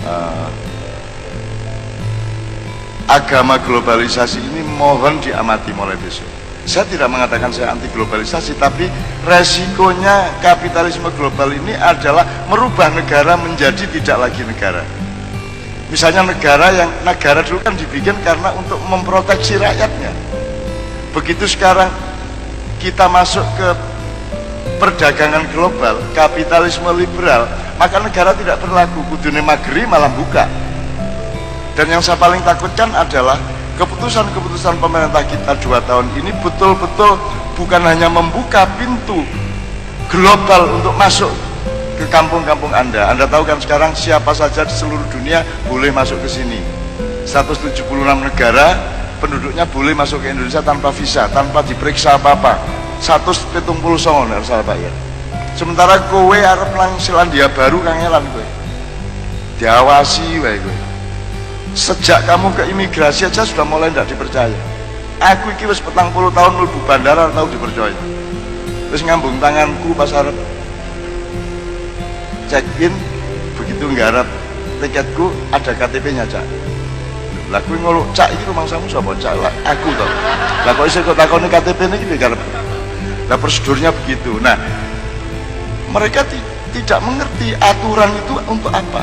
uh, agama globalisasi ini mohon diamati mulai besok. Saya tidak mengatakan saya anti globalisasi, tapi resikonya kapitalisme global ini adalah merubah negara menjadi tidak lagi negara. Misalnya negara dulu kan dibikin karena untuk memproteksi rakyatnya. Begitu sekarang kita masuk ke perdagangan global, kapitalisme liberal, maka negara tidak berlaku, kudune mageri malah buka. Dan yang saya paling takutkan adalah keputusan-keputusan pemerintah kita 2 tahun ini betul-betul bukan hanya membuka pintu global untuk masuk ke kampung-kampung Anda. Anda tahu kan sekarang siapa saja di seluruh dunia boleh masuk ke sini. 176 negara penduduknya boleh masuk ke Indonesia tanpa visa, tanpa diperiksa apa-apa. 179 harus saya bayar. Sementara kowe arep nang Selandia Baru kangelan kowe. Diawasi wae kowe. Sejak kamu ke imigrasi aja sudah mulai tidak dipercaya. Aku iki wis 40 tahun mlebu bandara tahu dipercaya. Terus ngambung tanganku pas arep check in, begitu nggarap tiketku ada KTP-nya, Cak. Lah kuwi ngono, Cak iki rumangsamu sapa, Cak? Lah aku to. Lah kok iso kok takoni KTP niki piye karep. Lah prosedurnya begitu. Nah, mereka tidak mengerti aturan itu untuk apa.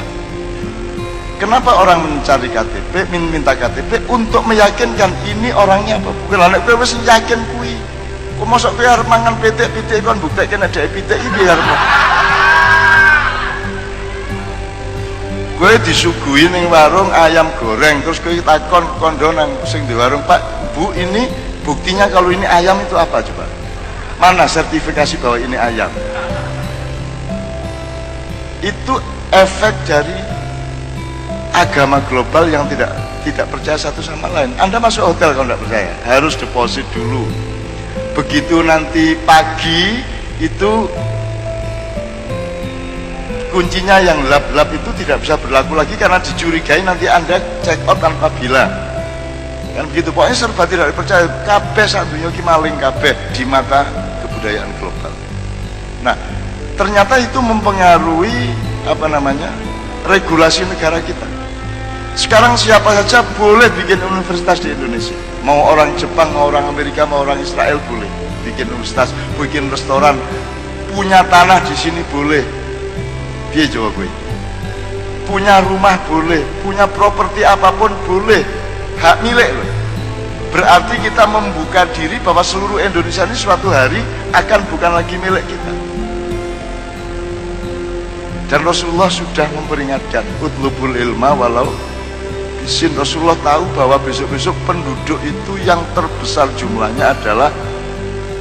Kenapa orang mencari KTP, minta KTP untuk meyakinkan ini orangnya apa? Bukan anak kowe wis yakin kuwi. Kok mosok kowe arep mangan pitik-pitik kon buktekke ada pitik iki arep. Kowe disuguhi ning warung ayam goreng, terus kowe takon kondo nang sing di warung, "Pak, Bu, ini buktinya kalau ini ayam itu apa coba? Mana sertifikasi bahwa ini ayam?" Itu efek dari agama global yang tidak percaya satu sama lain. Anda masuk hotel kalau tidak percaya, harus deposit dulu. Begitu nanti pagi itu kuncinya yang lap-lap itu tidak bisa berlaku lagi karena dicurigai nanti Anda check out tanpa bilang. Kan begitu, pokoknya serba tidak dipercaya. Kabeh sak dunya ki maling kabeh di mata kebudayaan global. Nah, ternyata itu mempengaruhi regulasi negara kita. Sekarang siapa saja boleh bikin universitas di Indonesia. Mau orang Jepang, mau orang Amerika, mau orang Israel boleh bikin universitas, bikin restoran, punya tanah di sini boleh. Piye jawab gue? Punya rumah boleh, punya properti apapun boleh, hak milik loh. Berarti kita membuka diri bahwa seluruh Indonesia ini suatu hari akan bukan lagi milik kita. Dan Rasulullah sudah memperingatkan, utlubul ilma walau bisin. Rasulullah tahu bahwa besok-besok penduduk itu yang terbesar jumlahnya adalah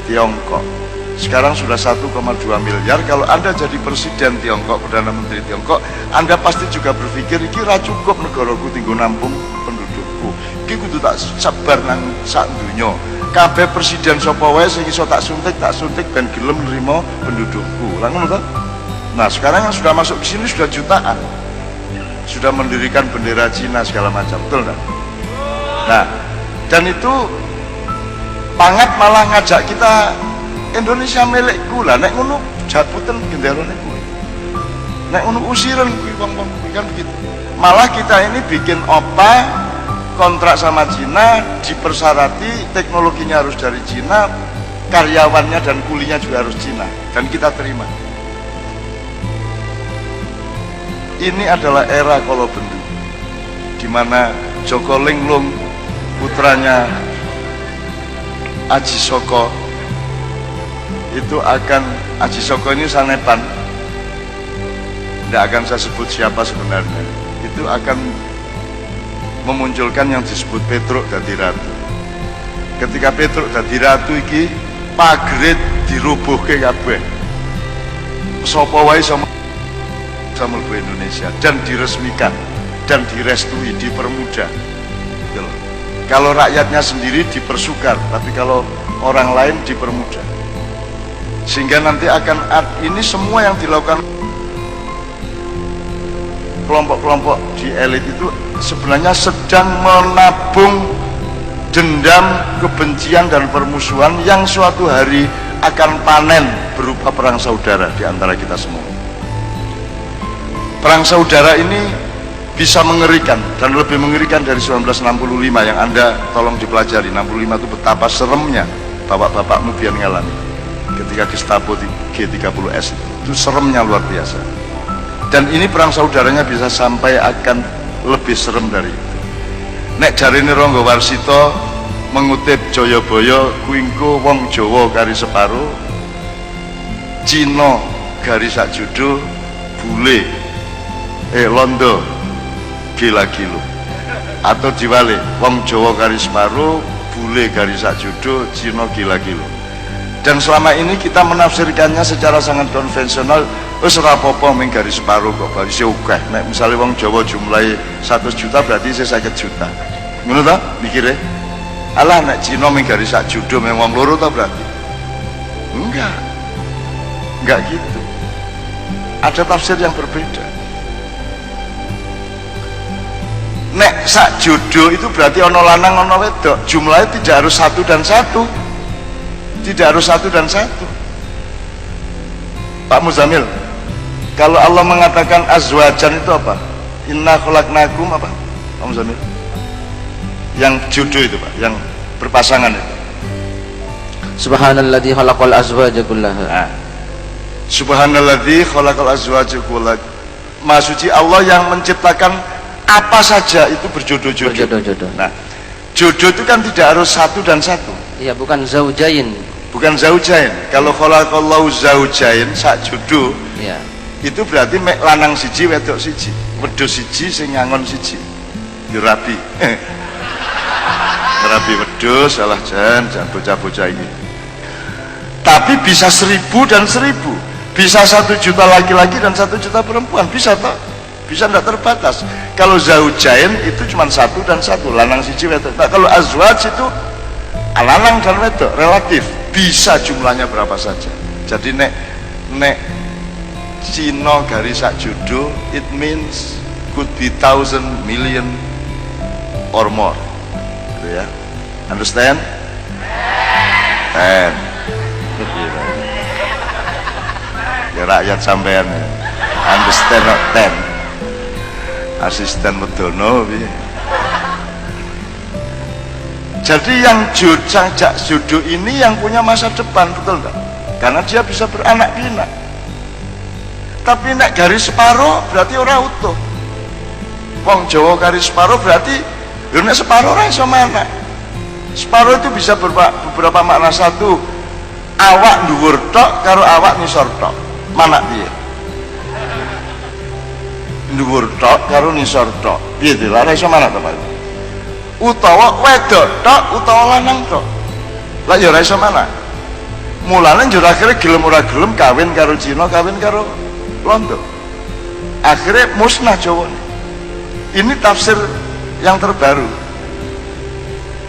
Tiongkok. Sekarang sudah 1,2 miliar. Kalau Anda jadi presiden Tiongkok, Perdana Menteri Tiongkok, Anda pasti juga berpikir, iki ra cukup negaraku tinggo nampung pendudukku. Iki kudu tak sabar nang sak donya. Kabeh presiden sapa wae sing iso tak suntik ben gelem nrimo pendudukku. Lah ngono to? Nah, sekarang yang sudah masuk ke sini sudah jutaan. Sudah mendirikan bendera Cina segala macam, betul kan? Nah, dan itu pangat malah ngajak kita Indonesia milikku lah, nek ngono jabutan genderone kuwi. Nek ngono usiran kuwi wong-wong kuwi kan begitu. Malah kita ini bikin kontrak sama Cina, dipersyarati teknologinya harus dari Cina, karyawannya dan kulinya juga harus Cina, dan kita terima. Ini adalah era Kolobendu, di mana Joko Linglung, putranya Aji Soko, itu akan, Aji Soko ini sanepan, tidak akan saya sebut siapa sebenarnya, itu akan memunculkan yang disebut Petruk dadi ratu. Ketika Petruk dadi ratu iki, pagrit dirubuhke kabeh. Sapa wae sama mlebu Indonesia dan diresmikan dan direstui, dipermudah. Kalau rakyatnya sendiri dipersukar, tapi kalau orang lain dipermudah. Sehingga nanti akan ini semua yang dilakukan kelompok-kelompok di elit itu sebenarnya sedang menabung dendam, kebencian dan permusuhan yang suatu hari akan panen berupa perang saudara di antara kita semua. Perang saudara ini bisa mengerikan, dan lebih mengerikan dari 1965 yang Anda tolong dipelajari. 65 itu betapa seremnya bapak-bapakmu biar ngalami ketika Gestapo di G30S itu seremnya luar biasa. Dan ini perang saudaranya bisa sampai akan lebih serem dari itu. Nek jarine Rangga Warsita mengutip Jayabaya, kuingko wong Jawa kari separo, Cina garis sak judo, bule londo gila-gilo. Atau diwalik, wong Jawa garis separo, bule garis sak judo, Cina gila-gilo. Dan selama ini kita menafsirkannya secara sangat konvensional, wis ora apa-apa ming garis separo kok garis akeh. Nek misale wong Jawa jumlahe 100 juta berarti 50 juta. Ngono ta mikire? Alah nek Cina ming garis sak judo meng wong loro ta berarti? Enggak gitu. Ada tafsir yang berbeda. Nek sak judo itu berarti ono lanang ono wedok, jumlahnya tidak harus 1 dan 1. Tidak harus 1 dan 1. Pak Muzamil, kalau Allah mengatakan azwajan itu apa? Inna khalaqnakum apa? Pak Muzamil, yang judo itu Pak, yang berpasangan itu. Subhanalladzi khalaqal azwaja kullaha. Nah, Subhanalladzi khalaqal azwaja kullaha. Maha suci Allah yang menciptakan apa saja itu berjodoh-jodoh. Berjodoh-jodoh. Nah, jodoh itu kan tidak harus 1 dan 1. Iya, bukan zaujain. Bukan zaujain. Kalau khalaqallahu zaujain sak jodoh, Iya. itu berarti mek lanang siji wedok siji, wedhus siji sing ngangon siji. Yo rabi. Rabi wedhus salah jan bocah-bocah ini. Tapi bisa 1000 dan 1000. Bisa 1 juta laki-laki dan 1 juta perempuan. Bisa toh? Bisa tidak terbatas. Kalau zaujain itu cuma 1 dan 1, lanang siji wedok. Nah, kalau azwaj itu lanang dan wedok relatif, bisa jumlahnya berapa saja. Jadi nek Cina garis sak judo, it means could be 1,000 million or more. Gitu ya. Understand? Ya rakyat sampean ya. Understand not 10. Asisten Medono. Jadi yang jodoh ini yang punya masa depan, betul enggak? Karena dia bisa beranak pinak. Tapi nek garis separo berarti orang utuh. Wong Jawa garis separo berarti nek separo ora iso mana. Separo itu bisa beberapa makna. Satu, awak dhuwur tok karo awak ngisor tok. Mana piye? Dhuwur tok karo ngisor tok. Piye to? Ora iso mana to, Pak? Utawa wedok tok utawa lanang tok. Lah ya ora iso mana. Mulane njur akhire gelem ora gelem kawin karo Cina, kawin karo Londo. Akhirnya musnah Jawa. Ini tafsir yang terbaru.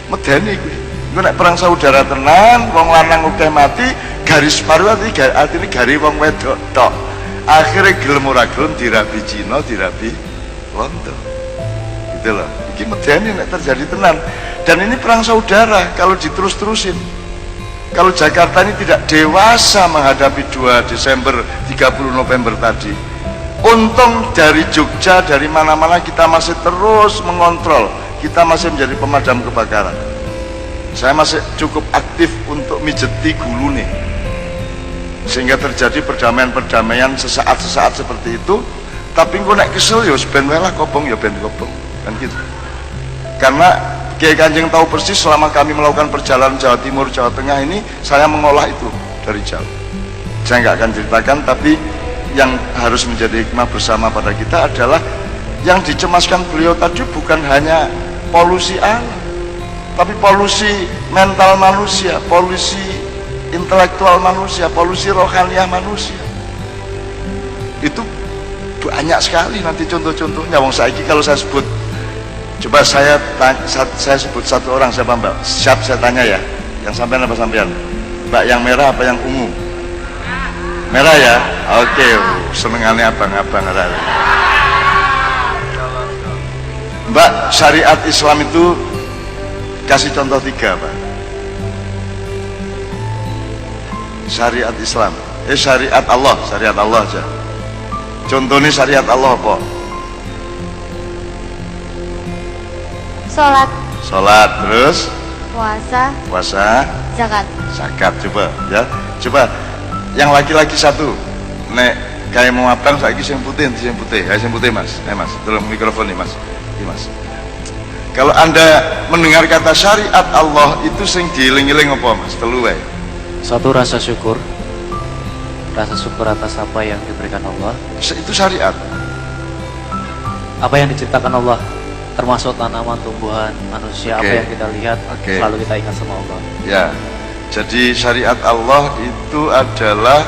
Medeni kuwi. Engko nek perang saudara tenan, wong lanang akeh mati, garis paru artine gari wong wedok tok. Akhirnya gelem ora gelem dirabi Cina, dirabi Londo. Gitu loh. Iki medeni nek terjadi tenan. Dan ini perang saudara kalau diterus-terusin. Kalau Jakarta ini tidak dewasa menghadapi 2 Desember 30 November tadi, untung dari Jogja, dari mana-mana kita masih terus mengontrol, kita masih menjadi pemadam kebakaran. Saya masih cukup aktif untuk mijeti gulune sehingga terjadi perdamaian-perdamaian sesaat-sesaat seperti itu. Tapi engko nek kesel ya ben wae lah kobong ya ben kobong kan gitu. Karena Kiai Kanjeng tahu persis selama kami melakukan perjalanan Jawa Timur, Jawa Tengah ini, saya mengolah itu dari jauh. Saya nggak akan ceritakan, tapi yang harus menjadi hikmah bersama pada kita adalah yang dicemaskan beliau tadi bukan hanya polusi alam, tapi polusi mental manusia, polusi intelektual manusia, polusi rohaniah manusia. Itu banyak sekali nanti contoh-contohnya. Wong saiki kalau saya sebut, coba saya sebut satu orang, siapa Mbak? Siap saya tanya ya. Yang sampean apa sampean? Mbak yang merah apa yang ungu? Merah ya? Oke, senengannya abang-abang. Mbak, syariat Islam itu kasih contoh 3 Pak. Syariat Islam, syariat Allah aja. Contohnya syariat Allah apa? sholat, Sholat, terus puasa, puasa, zakat. zakat. Coba ya, coba yang laki-laki satu. Nek kayak mau abang saiki sing putih, sing putih, sing putih mas. Mas, tolong mikrofon nih mas. Ini mas. Kalau anda mendengar kata syariat Allah itu sing dieling-eling apa mas? Telu wae. Satu, rasa syukur atas apa yang diberikan Allah, Itu syariat. apa yang diciptakan Allah, termasuk tanaman, tumbuhan, manusia. Oke. Apa yang kita lihat Oke. selalu kita ingat sama Allah. Ya. Jadi syariat Allah itu adalah,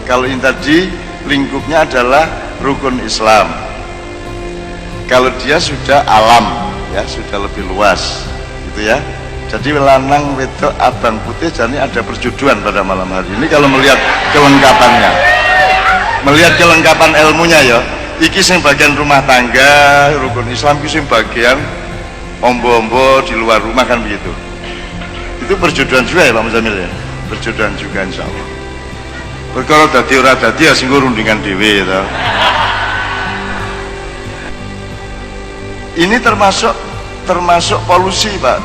kalau ini tadi lingkupnya adalah rukun Islam. Kalau dia sudah alam, ya sudah lebih luas, gitu ya. Jadi lanang wedok abang putih, jadi ada perjodohan pada malam hari ini kalau melihat kelengkapannya, melihat kelengkapan ilmunya ya. Iki sing bagian rumah tangga, rukun Islam, iki sing bagian ombo-ombo di luar rumah, kan begitu. Itu perjodohan juga ya Pak Muzamil ya, perjodohan juga insya Allah. Perkara dadi ora dadi ya sing rundingan dhewe ya. Ini termasuk polusi Pak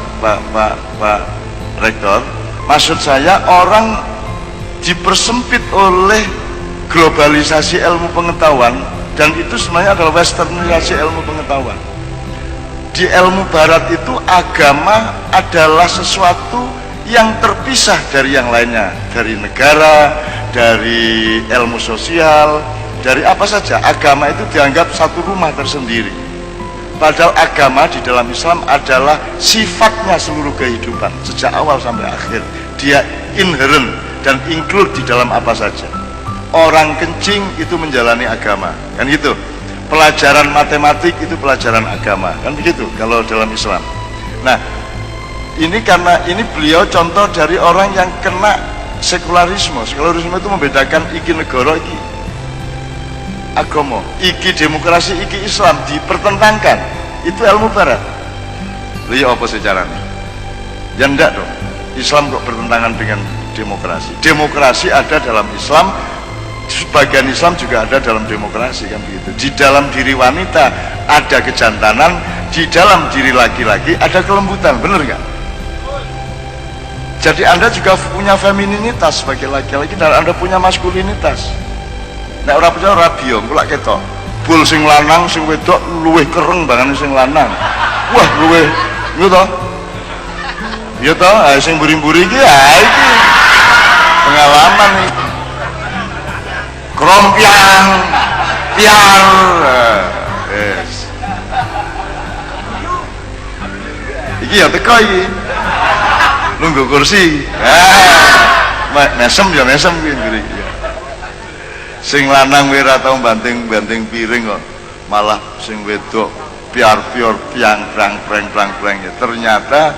Rektor. Maksud saya orang dipersempit oleh globalisasi ilmu pengetahuan, dan itu sebenarnya adalah westernisasi ilmu pengetahuan. Di ilmu barat itu agama adalah sesuatu yang terpisah dari yang lainnya, dari negara, dari ilmu sosial, dari apa saja. Agama itu dianggap satu rumah tersendiri. Padahal agama di dalam Islam adalah sifatnya seluruh kehidupan sejak awal sampai akhir. Dia inherent dan include di dalam apa saja. Orang kencing itu menjalani agama, kan gitu. Pelajaran matematik itu pelajaran agama, kan begitu kalau dalam Islam. Nah, ini karena ini beliau contoh dari orang yang kena sekularisme. Sekularisme itu membedakan iki negara, iki agama, iki demokrasi, iki Islam, dipertentangkan. Itu ilmu barat. Lihat apa sejarahnya? Ya enggak dong. Islam kok bertentangan dengan demokrasi? Demokrasi ada dalam Islam, sebagian Islam juga ada dalam demokrasi, kan begitu. Di dalam diri wanita ada kejantanan, di dalam diri laki-laki ada kelembutan, bener nggak? Jadi Anda juga punya femininitas sebagai laki-laki, dan Anda punya maskulinitas. Nek ora percaya ora biyo, kula ketok. Bul sing lanang sing wedok luwih kereng banget sing lanang. Wah, luwih ngono to. Ya to, sing mburi-mburi iki ya iki pengalaman iki. Krompiang, piar. Yes. Iki ya teko iki. Nunggu kursi. Mesem ya mesem kuwi mburi. Sing lanang ora tau banting-banting piring kok, malah sing wedok piar-pior piang prang ya. Ternyata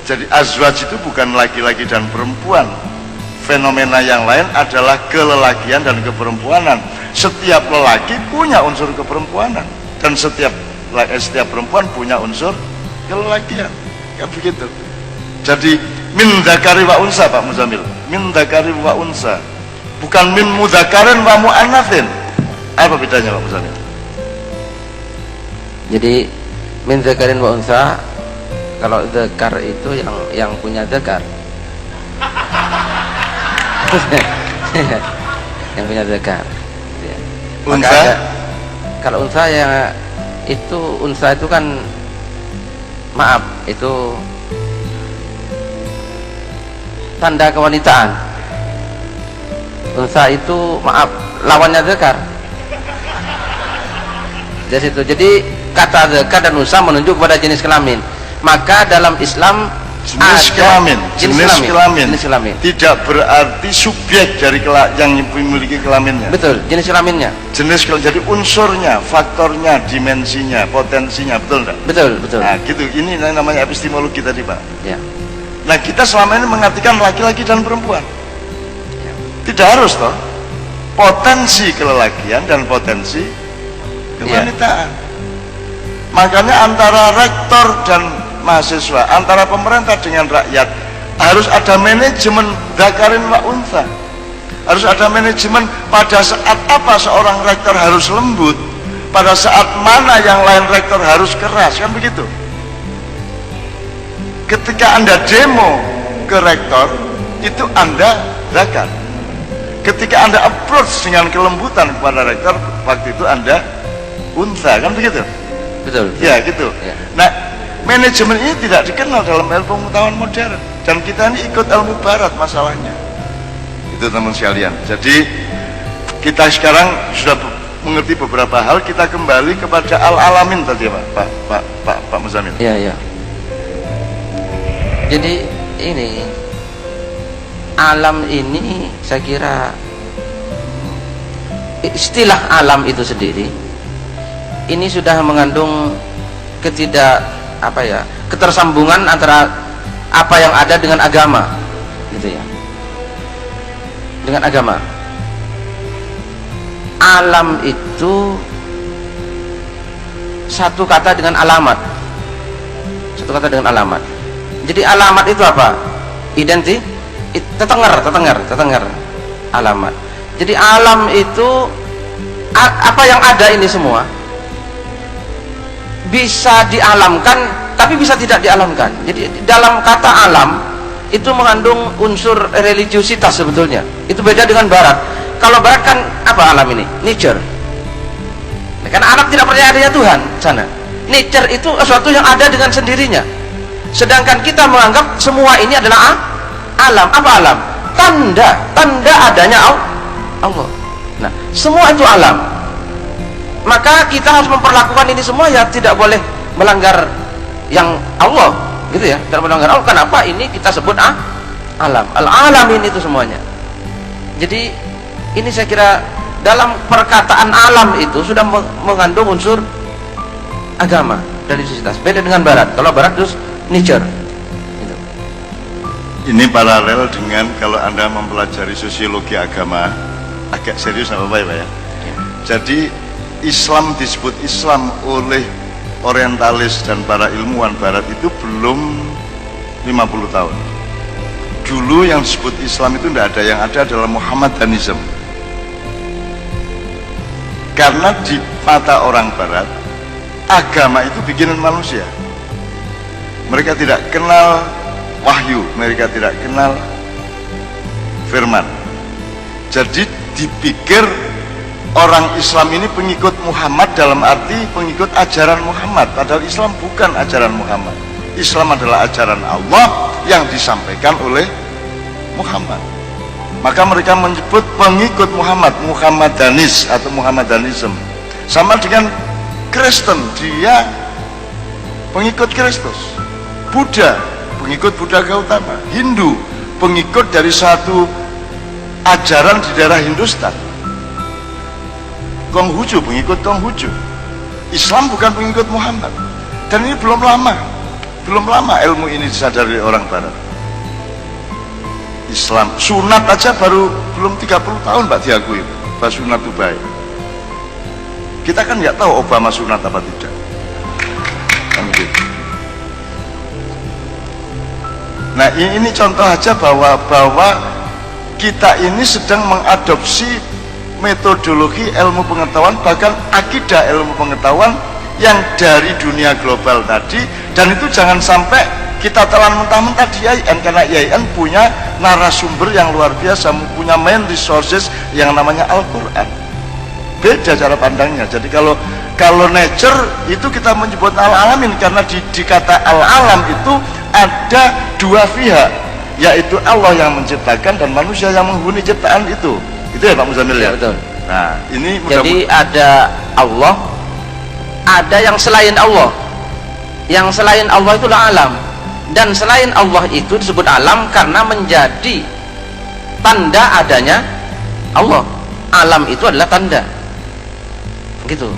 jadi azwaj itu bukan laki-laki dan perempuan. Fenomena yang lain adalah kelelakian dan keperempuanan. Setiap lelaki punya unsur keperempuanan, dan setiap perempuan punya unsur kelelakian. Kan begitu. Jadi min dzakari wa unsa, Pak Muzamil. Min dzakari wa unsa. Bukan min mudzakarin wa muannatsin. Apa bedanya Pak Muzamil? Jadi min dzakarin wa unsa, kalau dzakar itu yang punya dzakar. Yang punya dzakar. Ya. Unsa? Kalau unsa ya itu, unsa itu kan, maaf, itu tanda kewanitaan. Unsa itu, maaf, lawannya dzakar. Dari situ. Jadi kata dzakar dan unsa menunjuk pada jenis kelamin. Maka dalam Islam jenis kelamin, jenis kelamin tidak berarti subjek dari yang memiliki kelaminnya. Betul, jenis kelaminnya. Jenis kelamin, jadi unsurnya, faktornya, dimensinya, potensinya, betul enggak? Betul, betul. Nah, gitu. Ini namanya epistemologi tadi, Pak. Ya. Nah, kita selama ini mengartikan laki-laki dan perempuan. Tidak harus toh. Potensi kelelakian dan potensi kewanitaan. Makanya antara rektor dan mahasiswa, antara pemerintah dengan rakyat harus ada manajemen dzakarin wa unsa. Harus ada manajemen pada saat apa seorang rektor harus lembut, pada saat mana yang lain rektor harus keras, kan begitu. Ketika Anda demo ke rektor, itu Anda zakat. Ketika Anda approach dengan kelembutan kepada rektor, waktu itu Anda unsa, kan begitu? Betul. Ya gitu. Ya. Nah, manajemen ini tidak dikenal dalam ilmu pengetahuan modern, dan kita ini ikut ilmu barat masalahnya. Itu teman sekalian. Jadi kita sekarang sudah mengerti beberapa hal, kita kembali kepada al-alamin tadi Pak Muzamil. Iya, iya. Jadi ini alam ini saya kira istilah alam itu sendiri ini sudah mengandung ketersambungan antara apa yang ada dengan agama, gitu ya, dengan agama. Alam itu satu kata dengan alamat, satu kata dengan alamat. Jadi alamat itu apa? Tetenger alamat. Jadi alam itu apa yang ada ini semua bisa dialamkan, tapi bisa tidak dialamkan. Jadi dalam kata alam itu mengandung unsur religiusitas sebetulnya. Itu beda dengan barat. Kalau barat kan apa alam ini? Nature. Karena Arab tidak percaya adanya Tuhan sana. Nature itu sesuatu yang ada dengan sendirinya. Sedangkan kita menganggap semua ini adalah alam. Apa alam? Tanda adanya Allah. Nah, semua itu alam. Maka kita harus memperlakukan ini semua ya tidak boleh melanggar yang Allah, gitu ya. Tidak melanggar Allah. Kenapa ini kita sebut alam? Al-alamin itu semuanya. Jadi ini saya kira dalam perkataan alam itu sudah mengandung unsur agama, religiositas. Beda dengan barat. Kalau barat terus nature gitu. Ini paralel dengan kalau Anda mempelajari sosiologi agama, agak serius apa Pak ya? Jadi Islam disebut Islam oleh orientalis dan para ilmuwan barat itu belum 50 tahun. Dulu yang disebut Islam itu tidak ada, yang ada adalah Muhammadanism. Karena di mata orang barat, agama itu bikinan manusia. Mereka tidak kenal wahyu, mereka tidak kenal firman. Jadi dipikir orang Islam ini pengikut Muhammad dalam arti pengikut ajaran Muhammad. Padahal Islam bukan ajaran Muhammad. Islam adalah ajaran Allah yang disampaikan oleh Muhammad. Maka mereka menyebut pengikut Muhammad, Muhammadanis atau Muhammadanism. Sama dengan Kristen, dia pengikut Kristus. Buddha, pengikut Buddha Gautama. Hindu, pengikut dari satu ajaran di daerah Hindustan. Konghucu, pengikut Konghucu. Islam bukan pengikut Muhammad. Dan ini belum lama ilmu ini disadari orang barat. Islam, sunat aja baru belum 30 tahun Pak diakui bahwa sunat itu baik. Kita kan nggak tahu Obama sunat apa tidak. Kan gitu. Nah ini contoh aja bahwa kita ini sedang mengadopsi metodologi ilmu pengetahuan, bahkan akidah ilmu pengetahuan yang dari dunia global tadi. Dan itu jangan sampai kita telan mentah-mentah di IAIN, karena IAIN punya narasumber yang luar biasa, punya main resources yang namanya Al-Quran. Beda cara pandangnya. Jadi kalau nature itu kita menyebut al-alamin, karena di kata al-alam itu ada dua pihak, yaitu Allah yang menciptakan dan manusia yang menghuni ciptaan itu. Itu ya Pak Muzamil ya? Betul. Nah ini jadi ada Allah, ada yang selain Allah. Yang selain Allah itulah alam. Dan selain Allah itu disebut alam karena menjadi tanda adanya Allah. Alam itu adalah tanda. Gitu.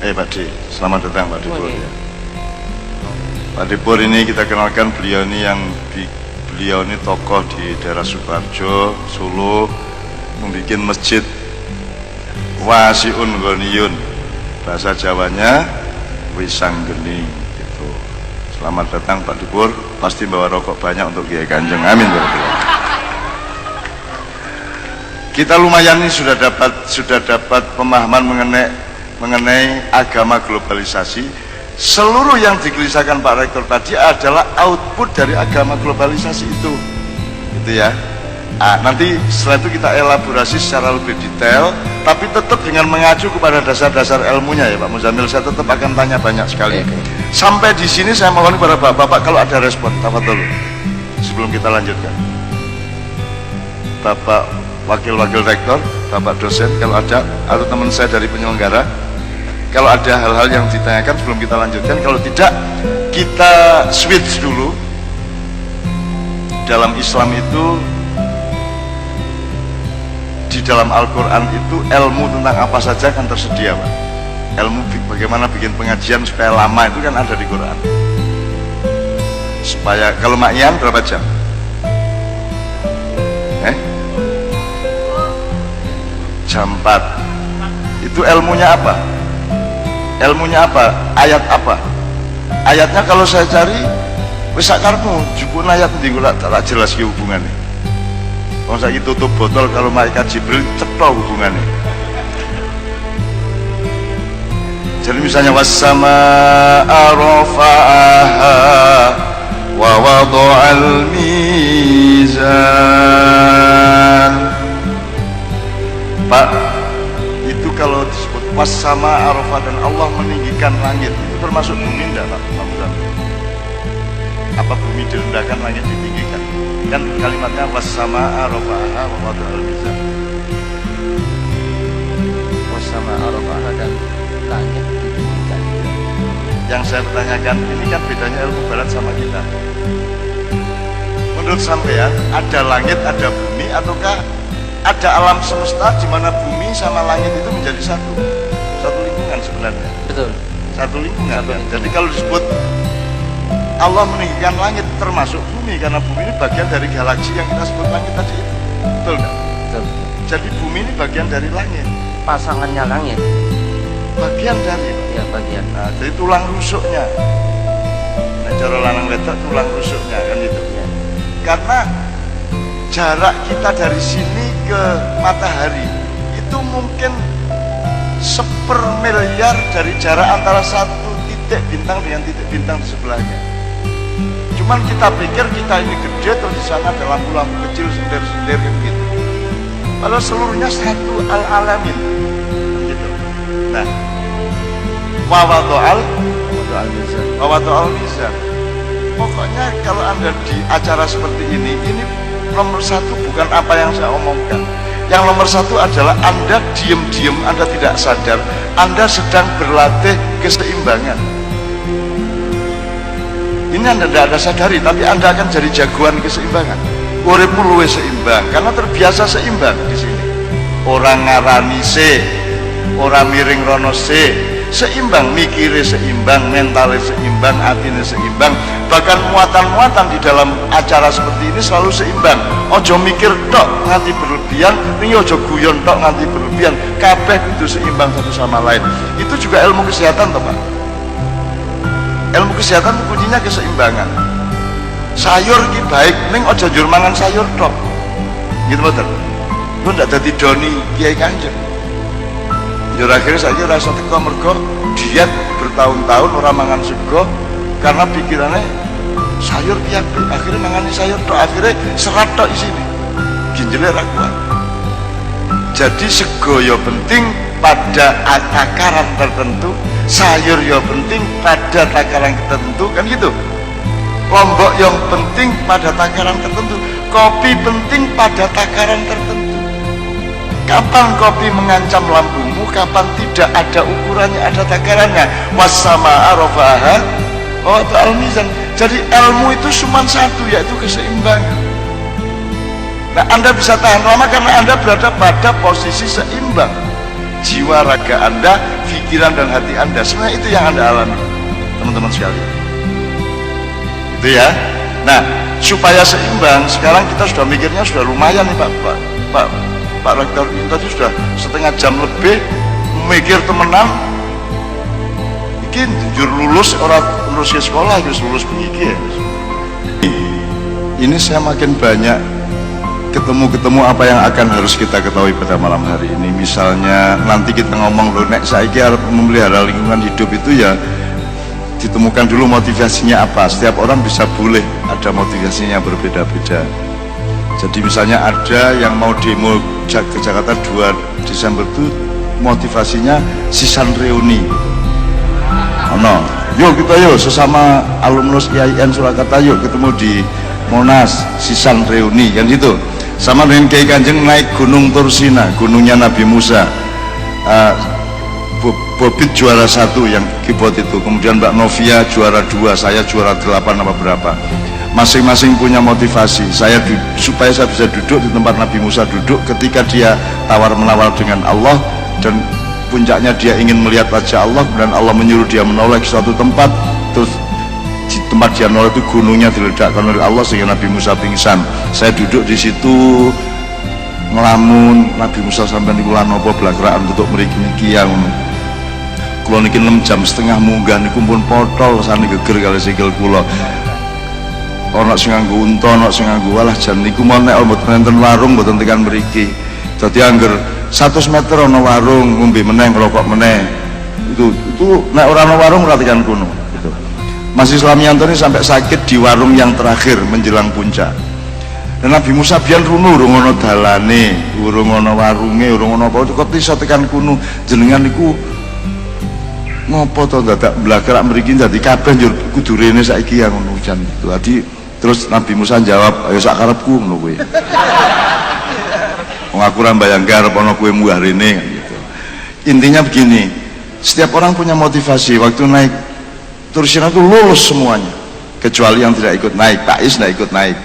Pak D, selamat datang Pak Dipur. Pak Dipur ini kita kenalkan, beliau ini tokoh di daerah Sukoharjo, Solo, membuat masjid Wasiun Ghaniyun, bahasa Jawanya Wisanggeni gitu. Selamat datang Pak Dipur, pasti bawa rokok banyak untuk Kiai Kanjeng. Amin. Kita lumayan ini sudah dapat pemahaman mengenai agama globalisasi. Seluruh yang dikelisakan Pak Rektor tadi adalah output dari agama globalisasi itu, gitu ya. Nanti setelah itu kita elaborasi secara lebih detail, tapi tetap dengan mengacu kepada dasar-dasar ilmunya ya Pak Muzamil. Saya tetap akan tanya banyak sekali. Sampai di sini saya mohon kepada Bapak kalau ada respon, tafadhol sebelum kita lanjutkan. Bapak Wakil Rektor, Bapak dosen kalau ada, atau teman saya dari penyelenggara, kalau ada hal-hal yang ditanyakan sebelum kita lanjutkan. Kalau tidak, kita switch dulu. Dalam Islam itu, di dalam Al-Quran itu ilmu tentang apa saja kan tersedia Pak. Ilmu bagaimana bikin pengajian supaya lama itu kan ada di Quran. Supaya kalau makyan berapa jam? Jam 4. Itu ilmunya apa? Ilmunya apa? Ayat apa? Ayatnya kalau saya cari wis sakarmu jupun ayat ndi kula tak jelas ki hubungannya. Wong saiki tutup botol kalau malaikat Jibril cetha hubungannya. Jadi misalnya was-samaa'a rafa'aha wa wada'al mizan. Pak, itu kalau disebut was-samaa'a rafa dan Allah meninggikan langit, itu termasuk bumi enggak Pak? Apa bumi direndahkan, langit ditinggikan? Kan kalimatnya was-samaa'a rafa'aha wa wada'al mizan. Was-samaa'a rafa'aha dan langit ditinggikan. Yang saya pertanyakan, ini kan bedanya ilmu barat sama kita. Menurut sampean, ada langit, ada bumi, ataukah ada alam semesta di mana bumi sama langit itu menjadi satu lingkungan sebenarnya? Betul. Satu lingkungan. Jadi kalau disebut Allah meninggikan langit termasuk bumi, karena bumi ini bagian dari galaksi yang kita sebut langit tadi itu. Betul nggak? Betul. Jadi bumi ini bagian dari langit. Pasangannya langit. Bagian dari. Ya bagian. Nah, jadi tulang rusuknya. Nah, cara lanang wedok tulang rusuknya kan itu. Ya. Karena jarak kita dari sini ke matahari itu mungkin 1/1000.000.000 dari jarak antara satu titik bintang dengan titik bintang di sebelahnya. Cuman kita pikir kita ini gede, terus di sana ada lampu-lampu kecil sender-sender gitu. Padahal seluruhnya satu al-alamin gitu. Nah, wa wada'al mizan. Pokoknya kalau Anda di acara seperti ini nomor satu bukan apa yang saya omongkan. Yang nomor satu adalah Anda diam-diam, Anda tidak sadar, Anda sedang berlatih keseimbangan. Ini Anda tidak ada sadari, tapi Anda akan jadi jagoan keseimbangan. Uripmu luwih seimbang, karena terbiasa seimbang di sini. Orang ngarani se, orang miring rono se, seimbang, mikirnya seimbang, mentalnya seimbang, hatinya seimbang. Bahkan muatan-muatan di dalam acara seperti ini selalu seimbang. Ojo mikir tok nganti berlebihan, ini ojo guyon tok nganti berlebihan. Kabeh itu seimbang satu sama lain. Itu juga ilmu kesehatan toh Pak. Ilmu kesehatan kuncinya keseimbangan. Sayur ki baik, ning ojo njur mangan sayur tok. Gitu betul. Lu ndak dadi doni Kiai Kanjeng. Njur akhirnya saya rasa teko mergo diet bertahun-tahun ora mangan sego karena pikirannya sayur piye, akhirnya mangani sayur tok, akhirnya serat tok isine. Ginjale ra kuat. Jadi sego ya penting pada takaran tertentu, sayur ya penting pada takaran tertentu, kan gitu. Lombok yang penting pada takaran tertentu, kopi penting pada takaran tertentu. Kapan kopi mengancam lambungmu, kapan tidak, ada ukurannya, ada takarannya. Was-samaa'a rafa'aha wa wada'al mizan. Jadi ilmu itu cuma satu, yaitu keseimbangan. Nah, Anda bisa tahan lama karena Anda berada pada posisi seimbang. Jiwa raga Anda, pikiran dan hati Anda, sebenarnya itu yang Anda alami, teman-teman sekalian. Itu ya. Nah, supaya seimbang, sekarang kita sudah mikirnya sudah lumayan nih Pak Rektor kita sudah setengah jam lebih mikir temenan. Iki jujur lulus orang lulus ke sekolah, harus lulus pengiki ya. Ini saya makin banyak ketemu apa yang akan harus kita ketahui pada malam hari ini. Misalnya nanti kita ngomong loh, nek saiki arep memelihara lingkungan hidup itu ya ditemukan dulu motivasinya apa. Setiap orang bisa boleh ada motivasinya berbeda-beda. Jadi misalnya ada yang mau demo ke Jakarta 2 Desember itu motivasinya sisan reuni. Yuk kita yuk sesama alumnus IAIN Surakarta yuk ketemu di Monas sisan reuni kan gitu. Sama dengan Kiai Kanjeng naik Gunung Tursina, gunungnya Nabi Musa. Bobit juara 1 yang keyboard itu, kemudian Mbak Novia juara 2, saya juara 8 apa berapa. Masing-masing punya motivasi. Supaya saya bisa duduk di tempat Nabi Musa duduk ketika dia tawar-menawar dengan Allah, dan puncaknya dia ingin melihat wajah Allah, dan Allah menyuruh dia menoleh ke suatu tempat, terus di tempat dia menoleh itu gunungnya diledakkan oleh Allah sehingga Nabi Musa pingsan. Saya duduk di situ ngelamun, Nabi Musa sampai di bulan nopo belakraan untuk meriki-miki yang kula niki 6,5 jam munggah niku pun potol sane geger kali sikil kula. Ana sing nganggo unta, ana sing nganggo walah jan niku mau nek mboten enten warung mboten tekan mriki. Dadi angger 100 meter ana warung, ngombe meneh ngrokok meneh. Itu nek ora ana warung ora tekan kono gitu. Mas Islam Yanto ini sampai sakit di warung yang terakhir menjelang puncak. Dan Nabi Musa biyen runu urung ana dalane, urung ana warunge, urung ana apa kok iso tekan kono. Jenengan niku ngopo to dadak blakrak mriki dadi kabeh njur kudu rene saiki yang ngono jan gitu. Dadi terus Nabi Musa jawab, ayo sak karepku ngono kuwi. Wong aku ora mbayang arep ana kowe munggah rene kan gitu. Intinya begini, setiap orang punya motivasi. Waktu naik Tursina itu lulus semuanya, kecuali yang tidak ikut naik. Pak Is tidak ikut naik.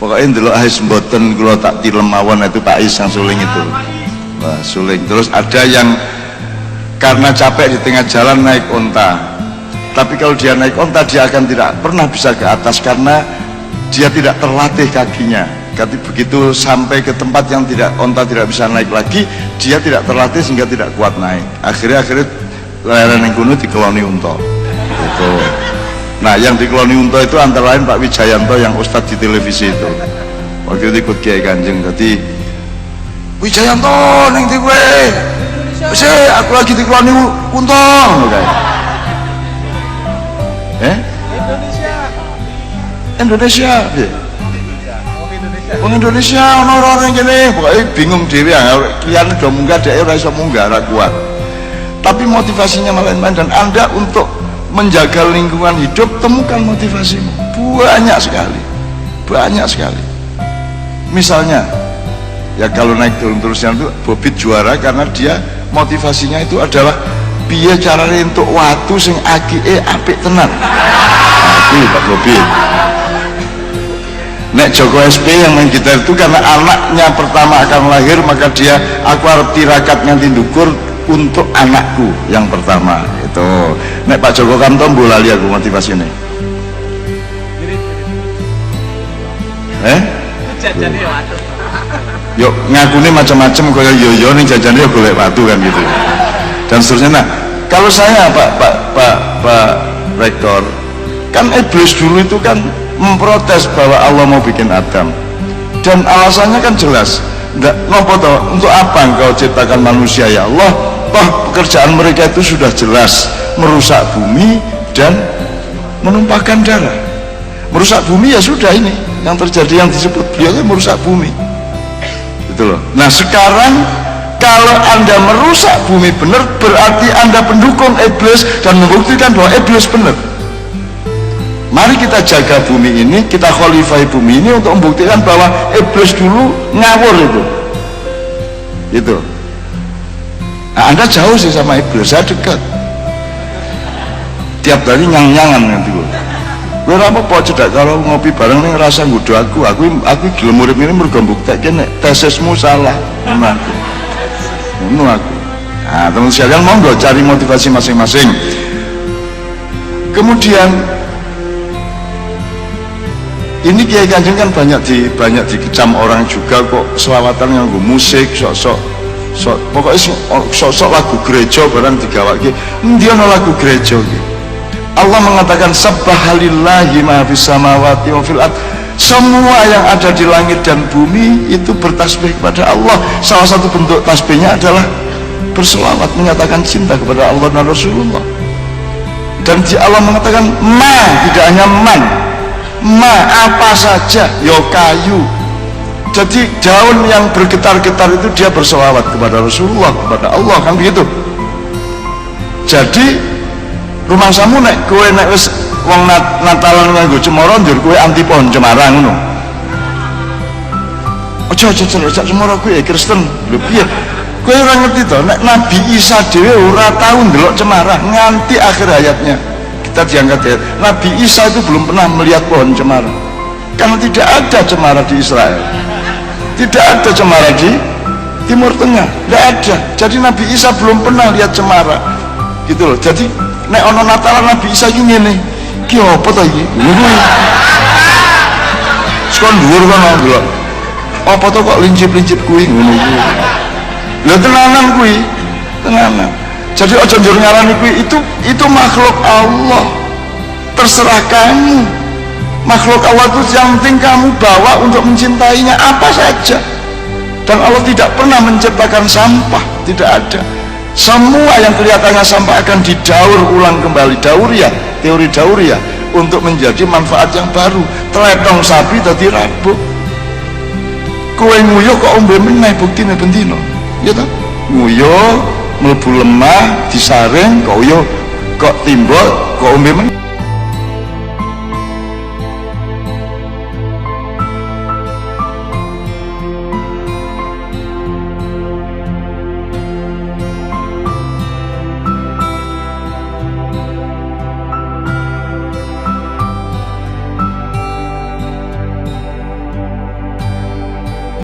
Pokoknya ndelok Ais mboten kula tak tilem mawon, itu Pak Is yang suling itu. Wah, suling. Terus ada yang karena capek di tengah jalan naik onta, tapi kalau dia naik onta dia akan tidak pernah bisa ke atas karena dia tidak terlatih kakinya. Jadi begitu sampai ke tempat yang onta tidak bisa naik lagi, dia tidak terlatih sehingga tidak kuat naik. Akhirnya lereng yang kuno dikeloni unta gitu. Nah yang dikeloni unta itu antara lain Pak Wijayanto yang ustadz di televisi itu, waktu itu ikut Kiai Kanjeng. Jadi Wijayanto neng di gue aku lagi dikeloni untung kayak. Indonesia. Wong Indonesia orang gini, pokoknya bingung dewi. Kian udah munggah, dia ora iso munggah, ora kuat. Tapi motivasinya main-main. Dan Anda untuk menjaga lingkungan hidup, temukan motivasimu. Banyak sekali, banyak sekali. Misalnya, ya kalau naik turun-terusnya itu Bobit juara karena dia motivasinya itu adalah piye carane entuk watu sing akike apik tenan. Itu Pak Bobit. Nek Joko SP yang main gitar itu karena anaknya pertama akan lahir, maka dia aku harap tirakat nganti ndukur untuk anakku yang pertama itu. Nek Pak Joko Kamto bolali aku motivasinya. Jajane watu. Yuk ngakune macam-macam kaya yo ning jajane yo golek watu kan gitu. Dan seterusnya. Nah, kalau saya Pak Rektor, kan iblis dulu itu kan memprotes bahwa Allah mau bikin Adam, dan alasannya kan jelas. Ngopo toh, untuk apa engkau ciptakan manusia ya Allah? Toh pekerjaan mereka itu sudah jelas, merusak bumi dan menumpahkan darah. Merusak bumi ya sudah, ini yang terjadi, yang disebut beliau merusak bumi gitu loh. Nah sekarang kalau Anda merusak bumi benar, berarti Anda pendukung iblis dan membuktikan bahwa iblis benar. Mari kita jaga bumi ini, kita khalifai bumi ini untuk membuktikan bahwa iblis dulu ngawur itu gitu. Nah, Anda jauh sih sama iblis, saya dekat, tiap hari nyang-nyangan nanti gue apa cedak kalau ngopi bareng nih rasa ngudu aku gelem urip ini mergo mbuktekke nek tesismu salah ngono aku. Nah teman sekalian, monggo cari motivasi masing-masing. Kemudian ini Kiai Kanjeng kan banyak dikecam orang juga kok, selawatan nganggo musik sok pokoknya sok lagu gereja barang digawake. Endi ana lagu gereja iki? Allah mengatakan sabbahalillahi ma fis samawati wa fil ard. Semua yang ada di langit dan bumi itu bertasbih kepada Allah. Salah satu bentuk tasbihnya adalah berselawat, menyatakan cinta kepada Allah dan Rasulullah. Dan di Allah mengatakan ma, tidak hanya man, ma apa saja, yo kayu. Jadi daun yang bergetar-getar itu dia berselawat kepada Rasulullah, kepada Allah, kan begitu. Jadi rumah samu nek kowe nek wis wong Natalan nganggo cemara njur kowe anti pohon cemara ngono. Aja cemara kowe Kristen. Lho piye? Kowe ora ngerti to nek Nabi Isa dhewe ora tau ndelok cemara nganti akhir hayatnya. Kita diangkat ya. Nabi Isa itu belum pernah melihat pohon cemara. Karena tidak ada cemara di Israel. Tidak ada cemara di Timur Tengah. Tidak ada. Jadi Nabi Isa belum pernah lihat cemara. Gitu loh. Jadi nek ono Natalan Nabi Isa iki ngene. Ki apa to iki? Sekon dhuwur kono lho. Apa to kok lincip-lincip kuwi ngono iki. Lha tenanan kuwi, tenanan. Jadi aja njur ngarani kuwi itu makhluk Allah. Terserah kamu. Makhluk Allah itu yang penting kamu bawa untuk mencintainya apa saja. Dan Allah tidak pernah menciptakan sampah, tidak ada. Semua yang kelihatannya sampah akan didaur ulang kembali, dauria, teori dauria, untuk menjadi manfaat yang baru. Teletong sapi tadi rabuk, kowe nguyuh kok ombe meneh buktine bendino, ya toh? Nguyuh mlebu lemah disaring kok uyuh kok timbul kok ombe meneh.